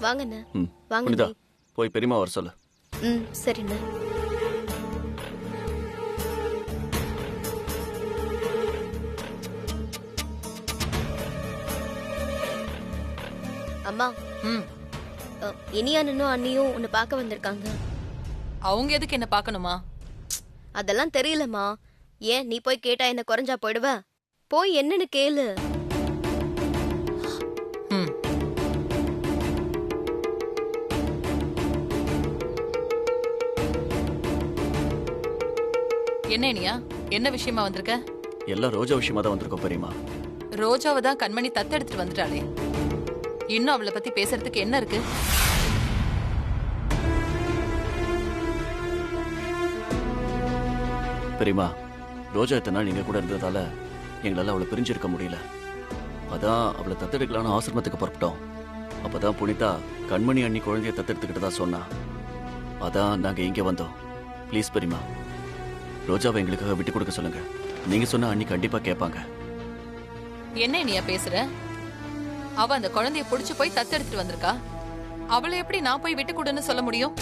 வாங்கண்ணே. ம் வாங்க புனிதா நீ. போய் பெரியம்மா வர சொல்லு. சரிண்ணே. அம்மா, ம் இனி அண்ணனும் அண்ணியும் உன்னை பார்க்க வந்திருக்காங்க. அவங்க எதுக்கு என்ன பார்க்கணுமா? அதெல்லாம் தெரியலம்மா. ஏன் நீ போய் கேட்டா என்ன குறைஞ்சா போயிடுவ? போய் என்னன்னு கேளு. ம் என்ன இனியா, என்ன விஷயமா வந்திருக்க? எல்லாம் ரோஜா விஷயமா தான் வந்திருக்கோம் பெரியம்மா. ரோஜாவை தான் கண்மணி தத்தெடுத்துட்டு வந்துட்டாளே, இன்னும் அவளை பத்தி பேசுறதுக்கு என்ன இருக்கு? பெரியம்மா, ரோஜா இத்தனை நாள் நீங்க கூட இருந்ததால எங்களால அவளை பிரிஞ்சிருக்க முடியல. அதான் அவளை தத்தெடுக்கலான்னு ஆசிரமத்துக்கு புறப்பட்டோம். அப்பதான் புனிதா கண்மணி அண்ணி குழந்தைய தத்தெடுத்துக்கிட்டு தான் சொன்னா. அதான் நாங்க இங்க வந்தோம். ப்ளீஸ் பெரியம்மா, ரோஜாவை எங்களுக்காக விட்டு கொடுக்க சொல்லுங்க. நீங்க சொன்ன அண்ணி கண்டிப்பா கேட்பாங்க. என்ன இனியா பேசுற? அவ அந்த குழந்தைய புடிச்சு போய் தத்தெடுத்துட்டு வந்திருக்கா. அவளை எப்படி நான் போய் விட்டு கொடுன்னு சொல்ல முடியும்?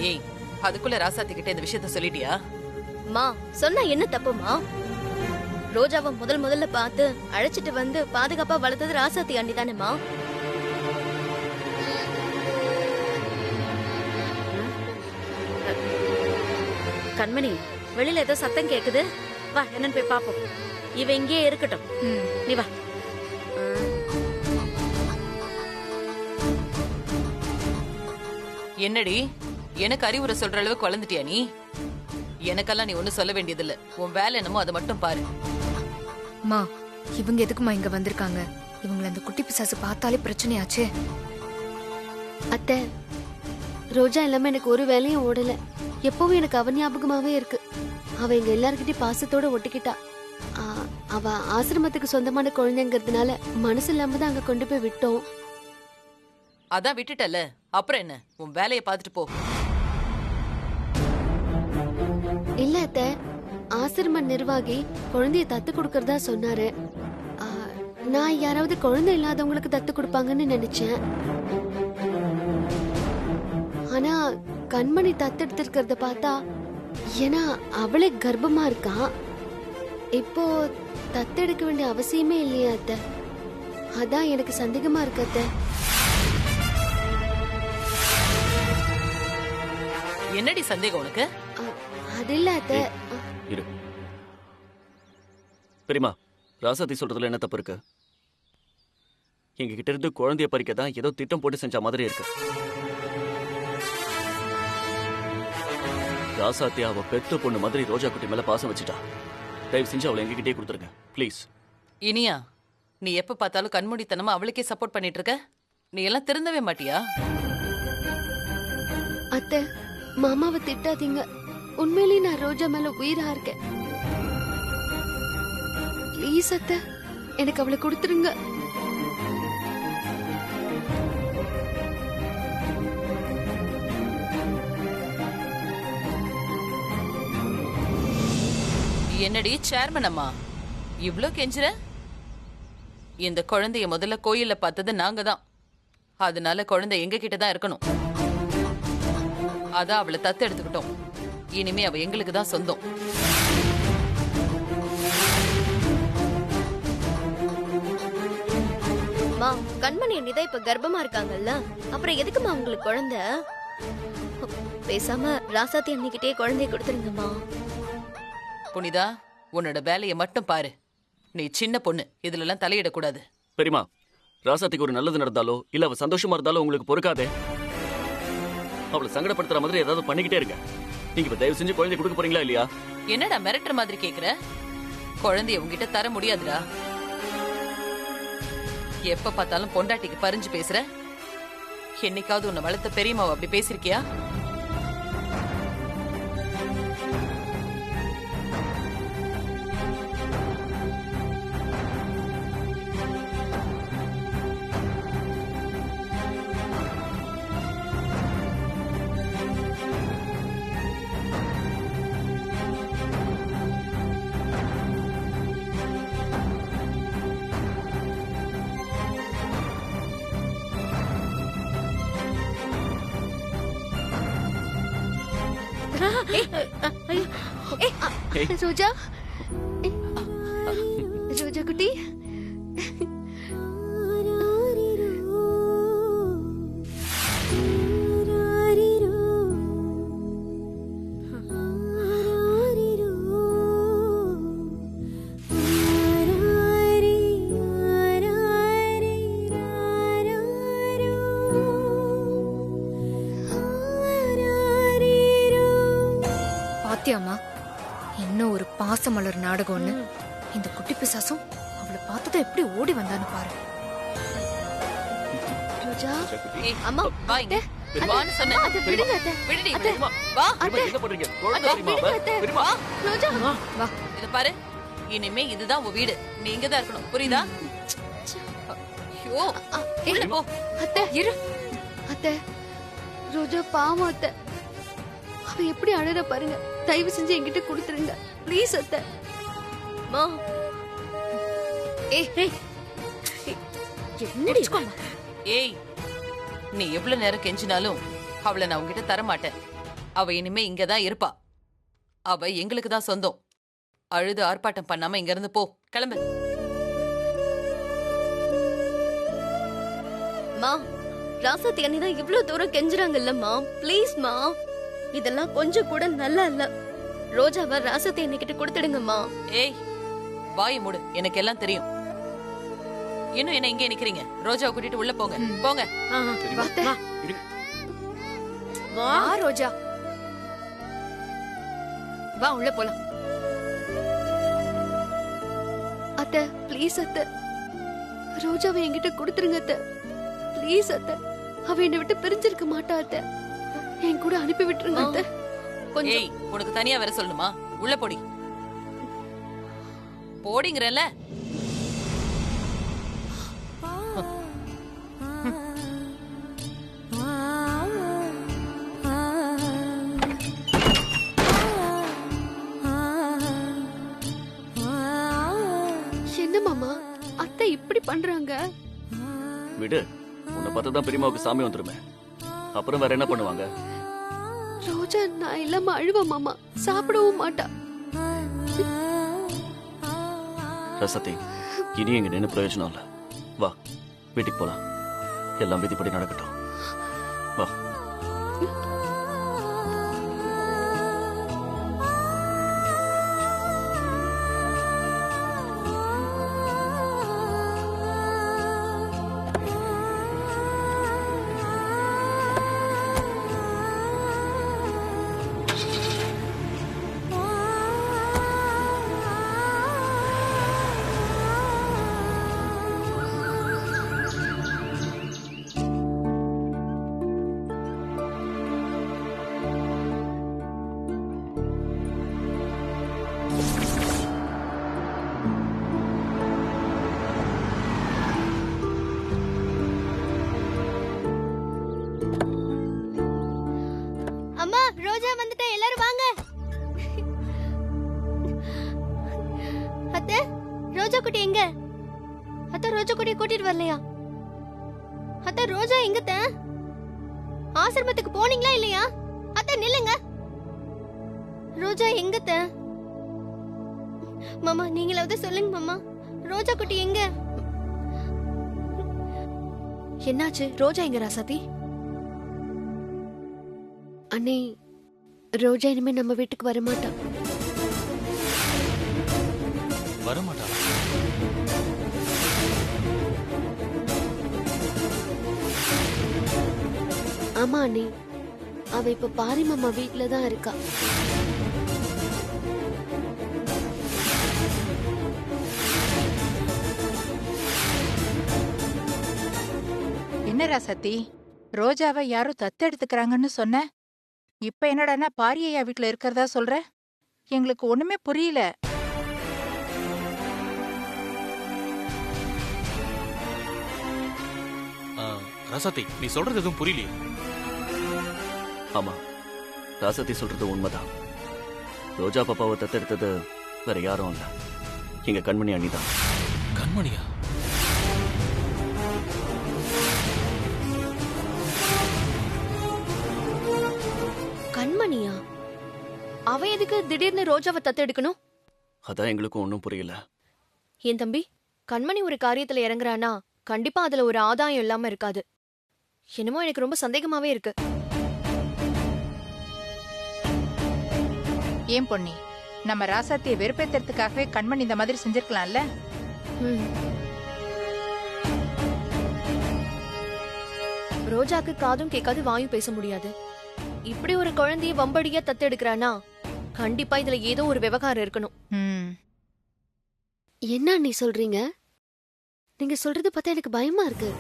ஏய், அதுக்குள்ள ராசாத்தி கிட்ட இந்த விஷயத்த சொல்லிட்டியா? மா, சொன்னா என்ன தப்புமா? ரோஜாவை முதல்ல பார்த்து அழைச்சிட்டு வந்து பாதுகாப்பா வளர்த்தது ராசாத்தி அண்ணி தானேம்மா. கண்மணி, வெளியில ஏதோ சத்தம் கேக்குது. வா, என்னன்னு போய் பாப்போம். இவ இங்கே இருக்கட்டும். நீ வா. என்னடி, எனக்கு அறிவுரை சொல்ற அளவுக்கு வளர்ந்துட்டியா நீ? எனக்கெல்லாம் நீ ஒன்னும் சொல்ல வேண்டியதில்ல. உன் வேலை என்னமோ அதை மட்டும் பாரு. மா, இவங்க எதுக்குமா இங்க வந்திருக்காங்க? இவங்களை அந்த குட்டி பிசாசு பார்த்தாலே பிரச்சனையாச்சே. அத்தை, ரோஜா இல்லாம எனக்கு ஒரு வேலையும் ஓடல. எப்பவும் எனக்கு அவ ஞாபகமாவே இருக்கு. அவ எங்க எல்லார்கிட்டயும் பாசத்தோட ஒட்டிக்கிட்டா. அவ ஆசிரமத்துக்கு சொந்தமான குழந்தைங்கிறதுனால மனசு இல்லாம தான் அங்க கொண்டு போய் விட்டோம். அதான் விட்டுட்டல, அப்புறம் என்ன? உன் வேலையை பார்த்துட்டு போ. இல்ல அத்தை, ஆசிரம நிர்வாகி குழந்தைய தத்து கொடுக்கறதா சொன்னாரு. நான் யாராவது குழந்தை இல்லாதவங்களுக்கு தத்து கொடுப்பாங்கன்னு நினைச்சேன். ஆனா கண்மணி தத்தெடுத்திருக்கிறத பார்த்தா, ஏன்னா அவளே கர்ப்பமா இருக்கா. இப்போ தத்தெடுக்க வேண்டிய அவசியமே இல்லையா அத்தை? அதான் எனக்கு சந்தேகமா இருக்கு அத்தை. என்னடி சந்தேகம் உனக்கு? அது இல்ல அத்தை. இரு பெரியம்மா, ராசாத்தி சொல்றதுல என்ன தப்பு இருக்கு? எங்க கிட்ட இருந்து குழந்தைய பறிக்க தான் ஏதோ திட்டம் போட்டு செஞ்ச மாதிரி இருக்கு. ராசாத்தி அவ பெத்த பொண்ணு மாதிரி ரோஜா குட்டி மேல பாசம் வச்சுட்டா. தயவு செஞ்சு அவளை எங்ககிட்டே கொடுத்துருங்க ப்ளீஸ். இனியா, நீ எப்ப பார்த்தாலும் கண்மூடித்தனமா அவளுக்கே சப்போர்ட் பண்ணிட்டு இருக்க. நீ எல்லாம் திருந்தவே மாட்டியா? அத்தை, மாமாவை திட்டாதீங்க. உண்மையிலேயே நான் ரோஜா மேல உயிரா இருக்கேன். ப்ளீஸ் அத்தை, எனக்கு அவளை கொடுத்துருங்க. என்னடி சேர்மன் அம்மா, இவ்ளோ கெஞ்சுற? இந்த குழந்தைய முதல்ல கோயில்ல பார்த்தது நாங்க தான். அதனால குழந்தை எங்க கிட்ட தான் இருக்கணும். அதான் அவளை தத்து எடுத்துக்கிட்டோம். இனிமே அவ எங்களுக்கு தான் சொந்தம். மா, கண்மணி அண்ணி தான் இப்ப கர்ப்பமா இருக்காங்கல்ல, அப்புறம் எதுக்குமா உங்களுக்கு குழந்தை? பேசாம ராசாத்தி அண்ணிக்கிட்டே குழந்தைய கொடுத்துருங்கம்மா. புனிதா, உன்னோட வேலையை மட்டும் பாரு. நீ சின்ன பொண்ணு, இதுல எல்லாம் தலையிடக்கூடாது. பெரியம்மா, ராசாத்திக்கு ஒரு நல்லது நடந்தாலோ இல்ல அவ சந்தோஷமா இருந்தாலோ உங்களுக்கு பொறுக்காதே. அவளை சங்கடப்படுத்துற மாதிரி ஏதாவது பண்ணிக்கிட்டே இருக்க. நீங்க இப்ப தயவு செஞ்சு குழந்தை கொடுக்க போறீங்களா இல்லையா? என்னடா மிரட்டுற மாதிரி கேக்குற? குழந்தைய உங்ககிட்ட தர முடியாதுடா. எப்ப பார்த்தாலும் பொண்டாட்டிக்கு பறிஞ்சு பேசுற. என்னைக்காவது உன்னை வளர்த்த பெரியம்மாவை அப்படி பேசிருக்கியா? ரோஜா ரோஜா குட்டி பாத்தியாமா இன்னும் ஒரு பாசமலர் நாடகம்னு இந்த குட்டி பிசாசும் அவளை பார்த்ததும் எப்படி ஓடி வந்தான்னு பாரு. ரோஜா ஏய், அம்மா வா இங்க. வான்னு சொன்னேன். அத்தை விடுங்க அத்தை விடுடி, அத்தை. விடு. வா. பெரியம்மா, என்ன பண்றீங்க? குழந்தை அத்தை தெரியுமா விடுங்க அவ? அத்தை பெரியம்மா. ரோஜா வா இத பாரு, இனிமே இதுதான் உன் வீடு. நீ இங்கதான் இருக்கணும், புரியுதா? ஐயோ, உள்ள போ. அத்தை இரு. அத்தை ரோஜா பாவம் அத்தை அவ எப்படி அழற பாருங்க தயவு செஞ்சு என்கிட்ட கொடுத்துருங்க ப்ளீஸ் அத்தை மா என்னடி ஏய், நீ எவ்வளவு நேரம் கெஞ்சினாலும் அவளை நான் உன்கிட்ட தர மாட்டேன். அவ இனிமே இங்கதான் இருப்பா. அவ எங்களுக்கு தான் சொந்தம். அழுது ஆர்ப்பாட்டம் பண்ணாம இங்க இருந்து போ, கிளம்பு. மா ராசாத்தி அண்ணி தான் இவ்வளவு தூரம் கெஞ்சுறாங்கல்லம்மா ப்ளீஸ்மா. இதெல்லாம் கொஞ்சம் கூட நல்லா இல்ல. ரோஜாவை ராசாத்தி அண்ணி கிட்ட கொடுத்துடுங்கம்மா. ஏய், வாயை மூடு, எனக்கு எல்லாம் தெரியும். இன்னும் என்ன இங்கே நிக்கிறீங்க? ரோஜாவை கூட்டிட்டு உள்ள போங்க, போங்க. பெரியம்மா, அத்தை இருங்க. வா ரோஜா வா உள்ள போலாம். அத்தை ப்ளீஸ் அத்தை ரோஜாவை என்கிட்ட கொடுத்துருங்க அத்தை ப்ளீஸ் அத்தை அவ என்னை விட்டு பிரிஞ்சிருக்க மாட்டா அத்தை என் கூட அனுப்பி விட்டுருங்க அத்தை கொஞ்சம் ஏய், உனக்கு தனியா வேற சொல்லணுமா? உள்ள போடி, போடிங்கறல. என்ன மாமா அத்தை இப்படி பண்றாங்க விடு, உன்னை பார்த்து தான் பெரியம்மாவுக்கு சாமி வந்துருமே. அப்புறம் வேற என்ன பண்ணுவாங்க? ரோஜா நான் இல்லாம அழுவ மாமா சாப்பிடவும் மாட்டா ரசத்தி, இனி இங்க நின்று பிரயோஜனம் இல்ல. வா வீட்டுக்கு போலாம். எல்லாம் விதிப்படி நடக்கட்டும். வா. அம்மா ரோஜா வந்துட்டா, எல்லாரும் வாங்க. அத்தை ரோஜா குட்டி எங்க? அத்தை ரோஜா குட்டியை கூட்டிட்டு வரலையா? அத்தை ரோஜா எங்க அத்தை? ஆசிரமத்துக்கு போனீங்களா இல்லையா? அத்தை நில்லுங்க. ரோஜா எங்க அத்தை? மாமா நீங்களாவது சொல்லுங்க மாமா, ரோஜா குட்டி எங்க? என்னாச்சு ரோஜா எங்க ராசாத்தி அண்ணே ரோஜா இனிமே நம்ம வீட்டுக்கு வரமாட்டா வரமாட்டா. ஆமா அண்ணே அவ இப்ப பாரி மாமா வீட்டுல தான் இருக்கா என்ன ராசத்தி, ரோஜாவை யாரும் தத்தெடுத்துக்கிறாங்கன்னு சொன்ன. இப்ப என்னடான்னா பாரியையா வீட்டுல இருக்கிறதா சொல்ற? எங்களுக்கு ஒண்ணுமே புரியல. ரசத்தி, நீ சொல்றது எதுவும் புரியலையே. ஆமா, ராசத்தி சொல்றது உண்மைதான். ரோஜா பாப்பாவை தத்தெடுத்தது வேற யாரும் இல்ல, எங்க கண்மணி அண்ணிதான். கண்மணியா? கண்மணியா அவ எதுக்கு திடீர்னு ரோஜாவை தத்தெடுக்கணும்? அதான் எங்களுக்கும் ஒன்றும் புரியல. என் தம்பி, கண்மணி ஒரு காரியத்துல இறங்குறானா கண்டிப்பா அதுல ஒரு ஆதாயம் இல்லாம இருக்காது. என்னமோ எனக்கு ரொம்ப சந்தேகமாவே இருக்கு. ஏன் பொன்னி, நம்ம ராசாத்தியை வெறுப்பேத்துறதுக்காகவே கண்மணி இந்த மாதிரி செஞ்சிருக்கலாம்ல? ம். ரோஜாக்கு காதும் கேட்காது வாயும் பேச முடியாது. இப்படி ஒரு குழந்தைய வம்படியா தத்தெடுக்கிறானா கண்டிப்பா இதுல ஏதோ ஒரு விவகாரம் இருக்கணும். ம். என்ன நீ சொல்றீங்க? நீங்க சொல்றது பார்த்தா எனக்கு பயமா இருக்கு.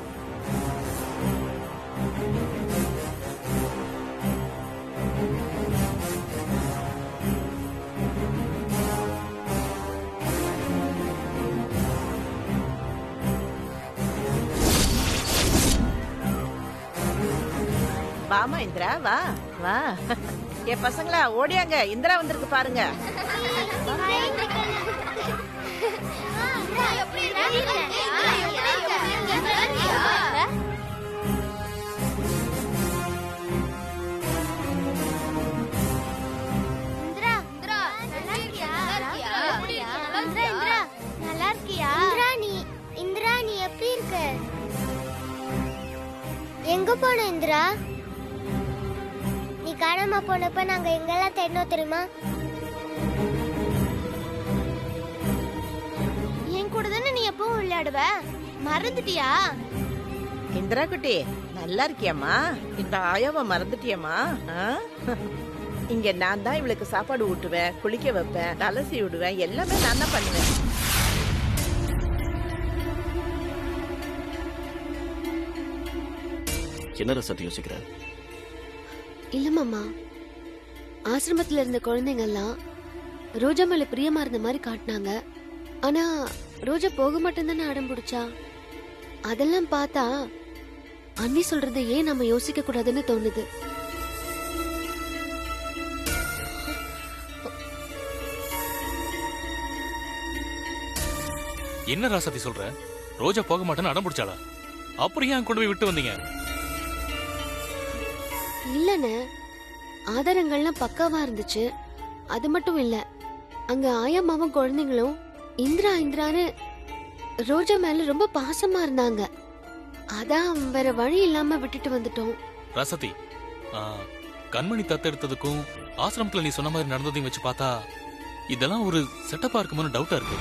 வாமா இந்திரா, வா வா. என் பசங்களா ஓடியாங்க, இந்திரா வந்திருக்கு பாருங்க. எங்க போன இந்திரா? நீ காணாம போனப்ப நாங்க எங்கெல்லாம் தேடணும் தெரியுமா? என் கூட தானே நீ எப்பவும் விளையாடுவ, மறந்துட்டியா? இந்திரா குட்டி, நல்லா இருக்கியாம்மா? இந்த ஆயாவை மறந்துட்டியம்மா? இங்க நான் தான் இவளுக்கு சாப்பாடு ஊட்டுவேன், குளிக்க வைப்பேன், தலசி விடுவேன், எல்லாமே நான் தான் பண்ணுவேன். என்ன ரசத்தை யோசிக்கிற? இல்ல மாமா, ஆசிரமத்துல இருந்த குழந்தைங்க எல்லாம் ரோஜா மேல பிரியமா இருந்த மாதிரி காட்டினாங்க. ஆனா ரோஜா போக மாட்டேன்னு தானே அடம் பிடிச்சா. அதெல்லாம் பார்த்தா அண்ணி சொல்றதை ஏன் நம்ம யோசிக்க கூடாதுன்னு தோணுது. என்ன ராசாத்தி சொல்ற? ரோஜா போக மாட்டேன்னு அடம் பிடிச்சாளா? அப்புறம் ஏன் கொண்டு போய் விட்டு வந்தீங்க? இல்லன்னு ஆதாரங்கள்லாம் பக்காவா இருந்துச்சு. அது மட்டும் இல்ல, அங்க ஆயாமாவும் குழந்தைங்களும் இந்திரா இந்திரான்னு ரோஜா மேல ரொம்ப பாசமா இருந்தாங்க. அதான் வேற வழி இல்லாம விட்டுட்டு வந்துட்டோம். ராசாத்தி, கண்மணி தத்தெடுத்ததுக்கும் ஆசிரமத்துல நீ சொன்ன மாதிரி நடந்ததையும் வச்சு பார்த்தா இதெல்லாம் ஒரு செட்டப்பா இருக்குமோன்னு டவுட்டா இருக்கு.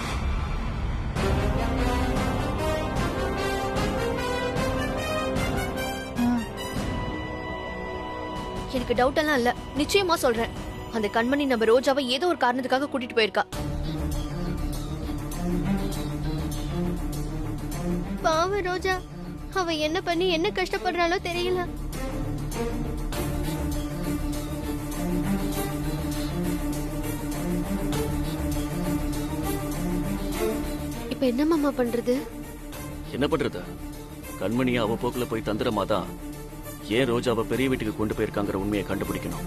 எனக்கு டவுட் எல்லாம் இல்ல, நிச்சயமா சொல்றேன். அந்த கண்மணி நம்ம ரோஜாவை ஏதோ ஒரு காரணத்துக்காக கூட்டிட்டு போயிருக்கா. பாவ ரோஜா, அவ என்ன பண்ணி என்ன கஷ்டப்படுறாளோ தெரியல. இப்ப என்ன மாமா பண்றது? என்ன பண்றது? கண்மணியை அவ போக்குல போய் தந்திரமா தான் ஏன் ரோஜாவை பெரிய வீட்டுக்கு கொண்டு போயிருக்காங்கிற உண்மையை கண்டுபிடிக்கணும்.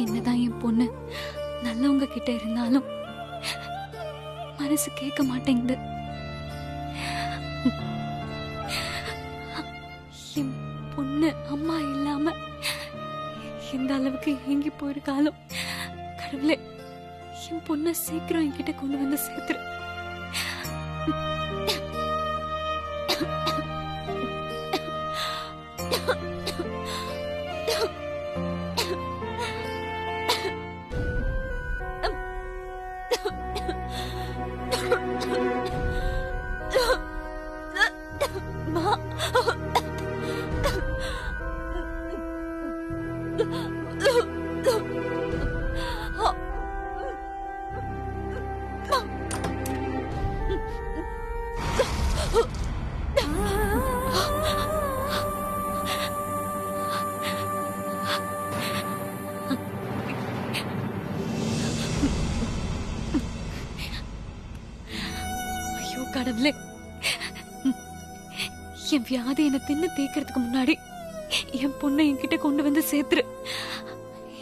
என்னதான் என் பொண்ணு நல்லவங்க கிட்ட இருந்தாலும் மனசு கேட்க மாட்டேங்குது. என் பொண்ணு அம்மா இல்லாம எந்த அளவுக்கு ஏங்கி போயிருக்காலும் கடவுளே, என் பொண்ணை சீக்கிரம் என்கிட்ட கொண்டு வந்து சேர்த்துரு. கடவுளே, என் வியாதி என்ன தின்னு தீக்கிறதுக்கு முன்னாடி என் பொண்ணை என்கிட்ட கொண்டு வந்து சேர்த்துரு.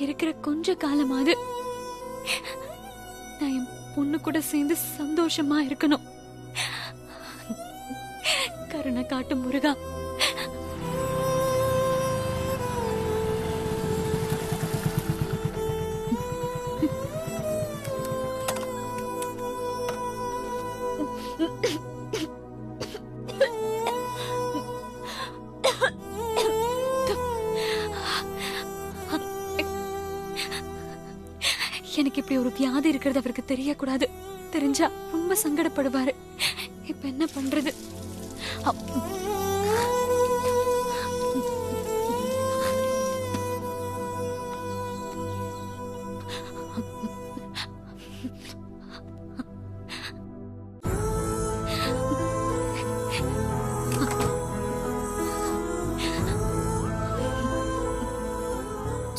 இருக்கிற கொஞ்ச காலமாவது நான் என் பொண்ணு கூட சேர்ந்து சந்தோஷமா இருக்கணும். கருணை காட்டு முருகா. எனக்கு இப்படி ஒரு வியாதி இருக்கிறது அவருக்கு தெரியக்கூடாது. தெரிஞ்சா ரொம்ப சங்கடப்படுவாரு. இப்ப என்ன பண்றது?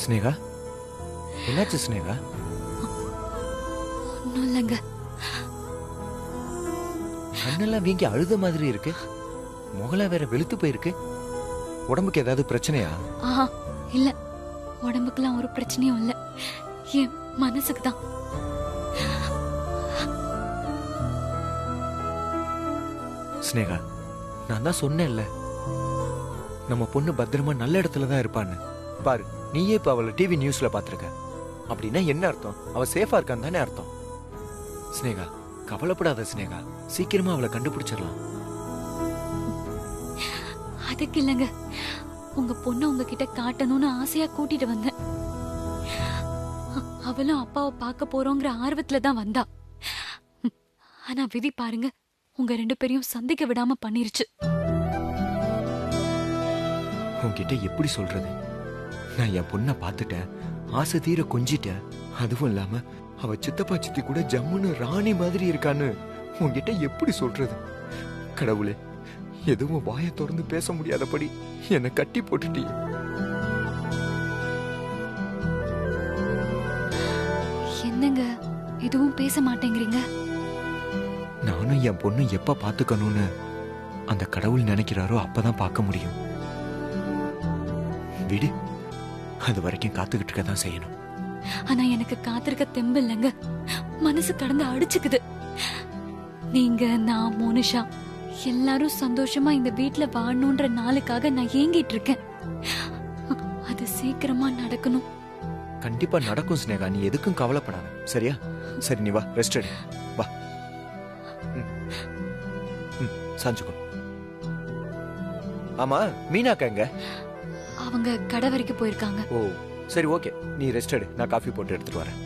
ஸ்னேகா, என்னாச்சு ஸ்னேகா? ஒன்னும் இல்லைங்க. கண்ணெல்லாம் வீங்கி அழுத மாதிரி இருக்கு. முகலாம் வேற வெளுத்து போயிருக்கு. உடம்புக்கு ஏதாவது பிரச்சனையா? ஆஹா, இல்ல. உடம்புக்குலாம் ஒரு பிரச்சனையும் இல்ல. என் மனசுக்கு தான். ஸ்னேகா, நான் தான் சொன்னேன்ல, நம்ம பொண்ணு பத்திரமா நல்ல இடத்துல தான் இருப்பான்னு. பாரு, நீயே இப்ப அவளை டிவி நியூஸ்ல பாத்திருக்க. அப்படின்னா என்ன அர்த்தம்? அவ சேஃபா இருக்கான்னு தானே அர்த்தம். ஸ்னேகா, கவலைப்படாத ஸ்னேகா, சீக்கிரமா அவளை கண்டுபிடிச்சிடலாம். அதுக்கு இல்லங்க, உங்க பொண்ணு உங்ககிட்ட காட்டணும்னு ஆசையா கூட்டிட்டு வந்தேன். அவளும் அப்பாவை பார்க்க போறோங்கிற ஆர்வத்துல தான் வந்தா. ஆனா விதி பாருங்க, உங்க 2 பேரையும் சந்திக்க விடாம பண்ணிருச்சு. உன்கிட்ட எப்படி சொல்றது? நான் என் பொண்ணை பார்த்துட்டேன், ஆசை தீர கொஞ்சிட்டேன். அதுவும் இல்லாம அவ சித்தப்பா சித்தி கூட ஜம்முன்னு ராணி மாதிரி இருக்கான்னு உன்கிட்ட எப்படி சொல்றது? கடவுளே, எதுவும் வாயை திறந்து பேச முடியாதபடி என்னை கட்டி போட்டுட்டியே. என்னங்க எதுவும் பேச மாட்டேங்கிறீங்க? நானும் என் பொண்ணு எப்ப பாத்துக்கணும்னு அந்த கடவுள் நினைக்கிறாரோ அப்பதான் பார்க்க முடியும். விடு, அது வரைக்கும் காத்துக்கிட்டு இருக்க தான் செய்யணும். ஆனா எனக்கு காத்திருக்க தெம்பு இல்லைங்க. மனசு கடந்து அடிச்சுக்குது. நீங்க, நான், மோனிஷா எல்லாரும் சந்தோஷமா இந்த வீட்டுல வாழணும்ன்ற நாளுக்காக நான் ஏங்கிட்டு இருக்கேன். அது சீக்கிரமா நடக்கணும். கண்டிப்பா நடக்கும் ஸ்னேகா, நீ எதுக்கும் கவலைப்படாத. சரியா? சரி, நீ வா, ரெஸ்ட் எடு. வா, சாஞ்சுக்கோ. ஆமா, மீனாக்கா எங்க? அவங்க கடை வரைக்கும் போயிருக்காங்க. ஓ சரி, ஓகே, நீ ரெஸ்ட் எடு. நான் காஃபி போட்டு எடுத்துட்டு வரேன்.